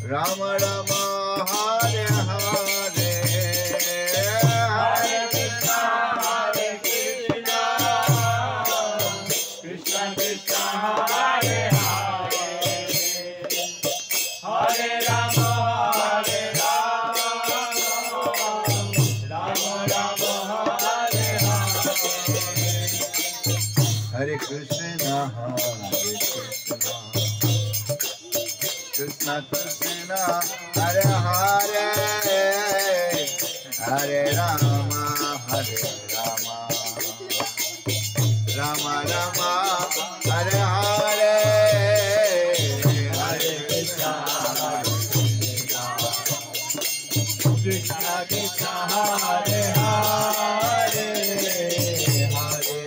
Rama Rama Hare Hare Hare Krishna Krishna Krishna Hare Hare Hare Rama Hare Rama Rama Rama Hare Hare Hare Krishna Krishna Krishna Hare Hare Hare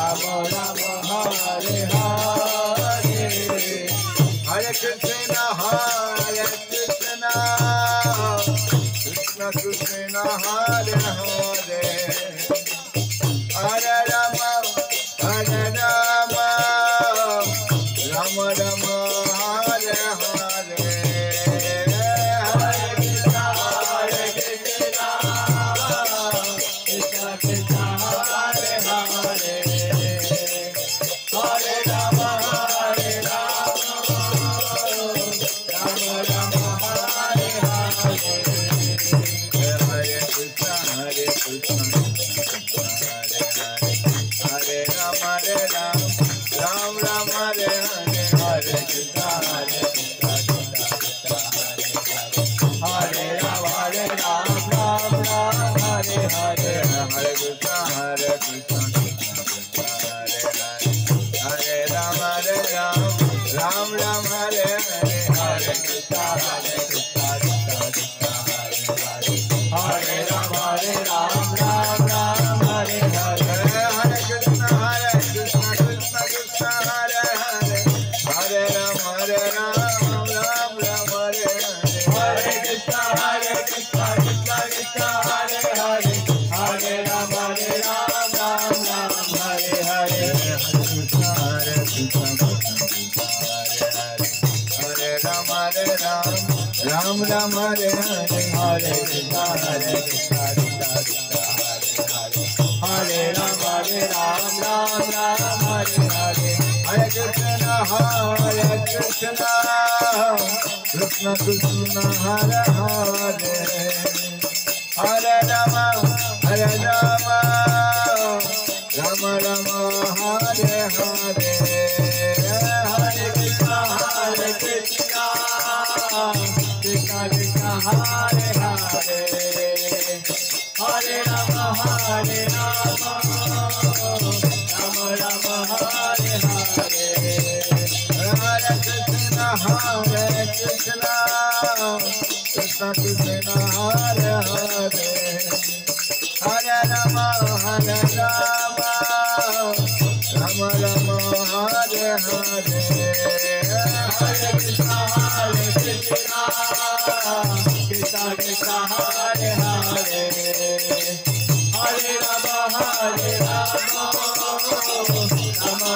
Rama Rama Rama Hare Hare Hare Krishna Krishna Krishna Hare Hare Hare Rama Rama Rama Hare Hare Hare Krishna Krishna Krishna Hare Hare Hare Rama Rama Rama Hare Hare Hare Krishna Krishna Krishna Hare Hare Hare Rama Rama Rama Hare Hare Hare Krishna Hare Rama Rama Hare Hare Hare Krishna Hare Rama Rama Hare Hare Hare Krishna Hare Rama Rama Hare Hare Hare Krishna Hare Rama Hare Hare Hare Krishna Krishna Krishna Hare Hare Hare Rama Hare Hare Krishna Krishna Krishna Hare Hare Hare Rama Hare Hare Krishna Hare Rama Rama Hare Hare Hare Krishna Hare Rama Hare Hare Hare Krishna Krishna Krishna Hare Hare Hare Rama Rama Rama Hare Hare Hare Krishna Krishna Krishna Hare Hare Hare Rama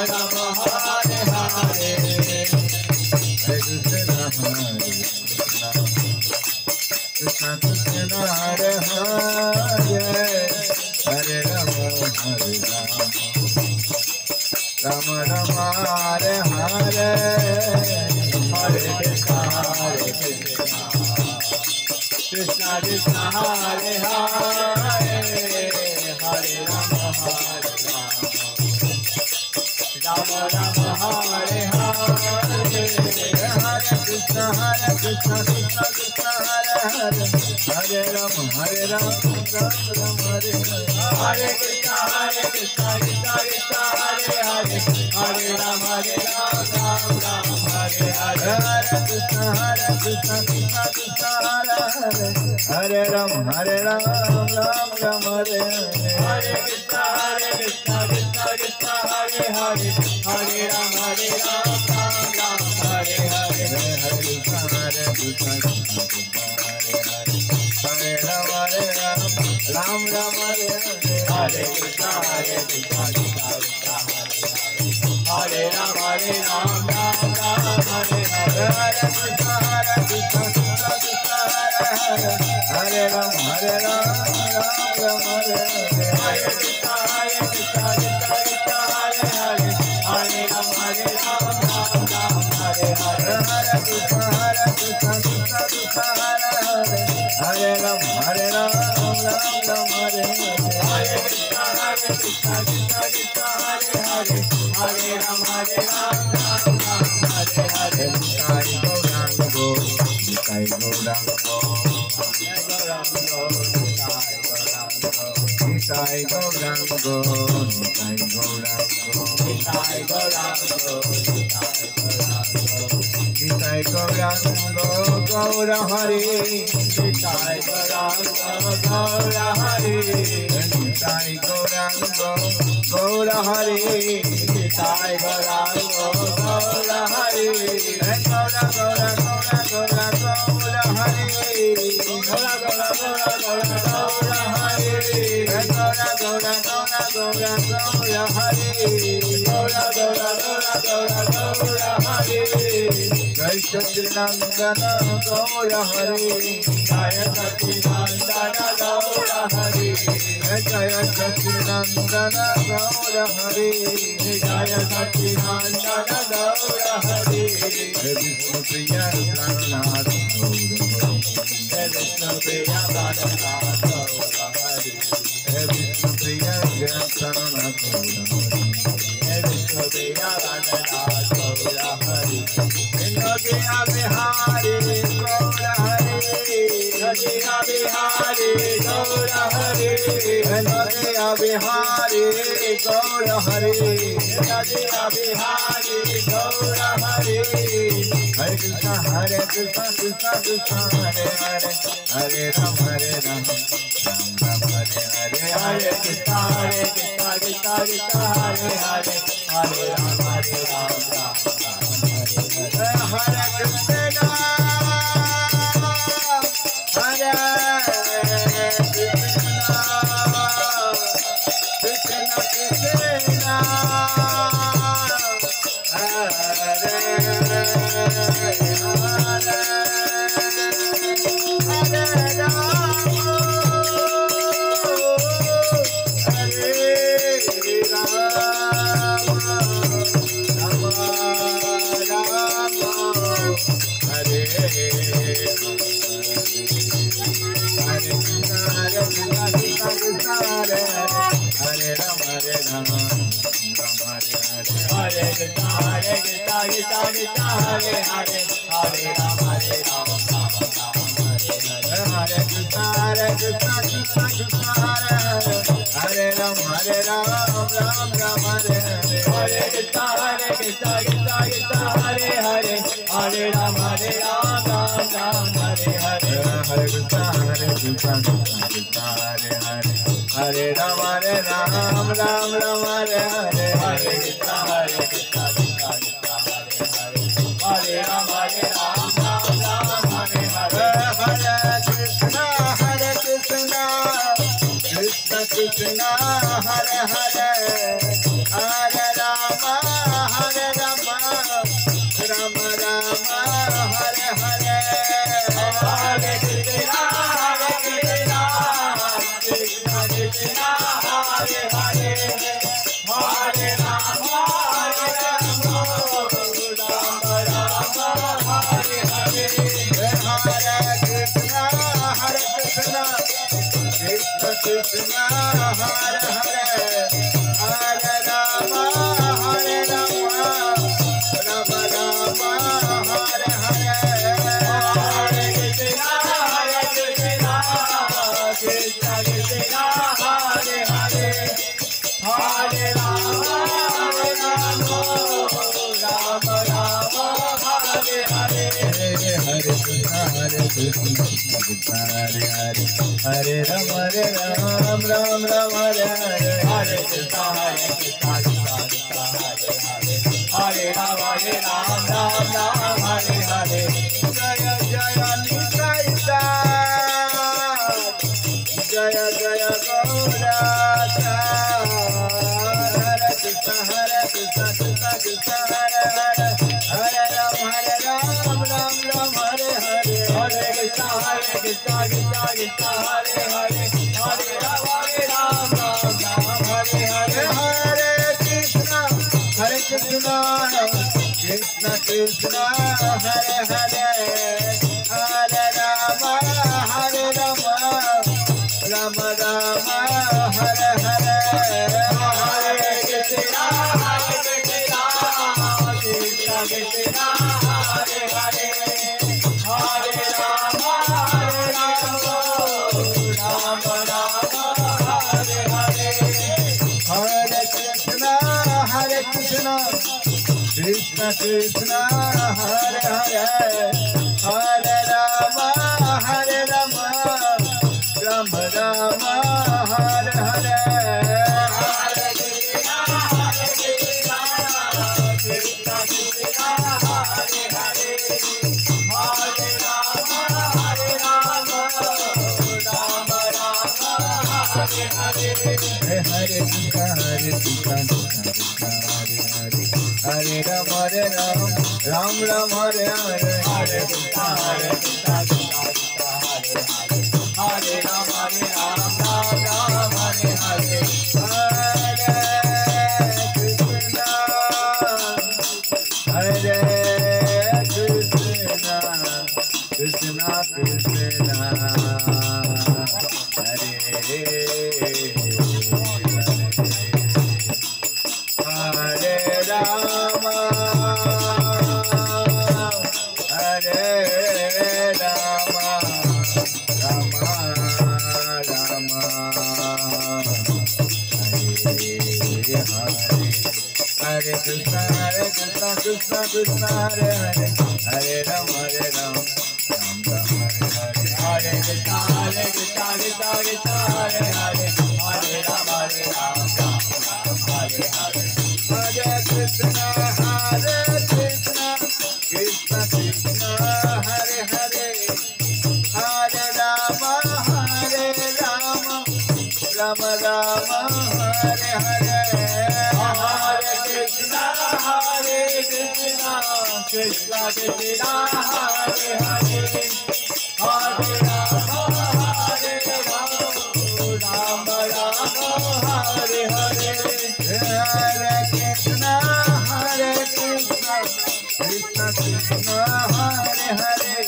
Rama Hare Hare Hare Krishna Krishna Krishna Hare Hare Hare Rama Rama Hare Hare Hare Krishna Krishna Krishna Hare Hare Hare Rama Rama Hare Hare Hare Krishna Krishna Krishna Hare Hare Hare Rama Rama Hare Hare Hare Krishna Krishna Krishna Hare Hare Hare Rama Rama Hare Hare Hare Krishna Krishna Krishna Hare Hare Hare Rama Rama Hare Hare Krishna Krishna Krishna Hare Hare Hare Rama Rama Hare Hare Hare Krishna Krishna Krishna Hare Hare Hare Rama Rama Hare Hare Krishna Krishna Krishna Hare Hare Hare Rama Rama Hare Hare Hare Krishna Krishna Hare Rama Rama Hare Hare Hare Krishna Hare Rama Krishna Krishna Hare Hare Hare Rama Hare Rama Rama Rama Hare Hare Hare Krishna Krishna Krishna Hare Hare Hare Rama Rama Rama Hare Hare Hare Krishna Krishna Krishna Hare Hare Hare Rama Hare Rama Rama Rama Hare Hare Hare Krishna Krishna Krishna Hare Hare Hare Rama Hare Rama Rama Rama Hare Hare Hare Krishna Hare Ram Hare Ram Ram Ram Hare Hare Hare Krishna Hare Krishna Hare Ram Hare Ram Ram Ram Hare Hare Hare Krishna Hare Krishna Krishna Krishna Hare Hare Rama Hare Rama Rama Rama Hare Hare Krishna Krishna Krishna Hare Hare Hare Rama Ram Ram Hare Hare Krishna Krishna Krishna Hare Hare Hare Rama Ram Ram Hare Hare Hare Krishna Krishna Krishna Hare Hare Hare Rama Rama Rama Hare Hare Hare Krishna Krishna Krishna Hare Hare Hare Rama Rama Rama Hare Hare Hare Krishna Krishna Krishna Hare Hare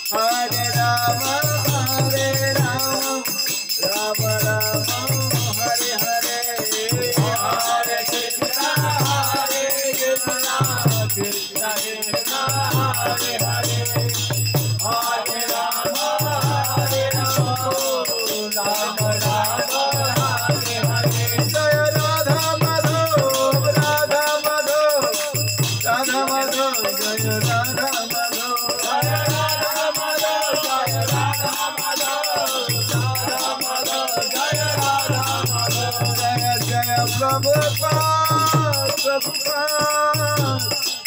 Hare Rama Rama Rama Hare Hare Hare Krishna Krishna Krishna Hare Hare Hare Rama Rama Rama Hare Hare Jaya Radha Madhav Radha Madhav Radha Madhav Jaya Radha Madhav Jaya Radha Madhav Jaya Radha Madhav Radha Madhav Jaya Radha Madhav Jaya Jaya Prabhupada Prabhupada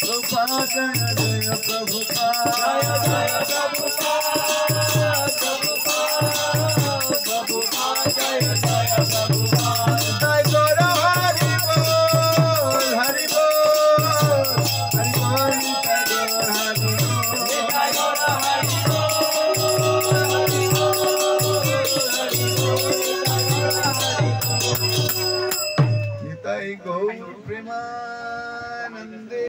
Prabhupada Jaya Jaya Prabhupada Jaya Jaya Prabhupada Prabhupada Jaya Jaya Prabhupada Jai Guru Hari Bol Hari Bol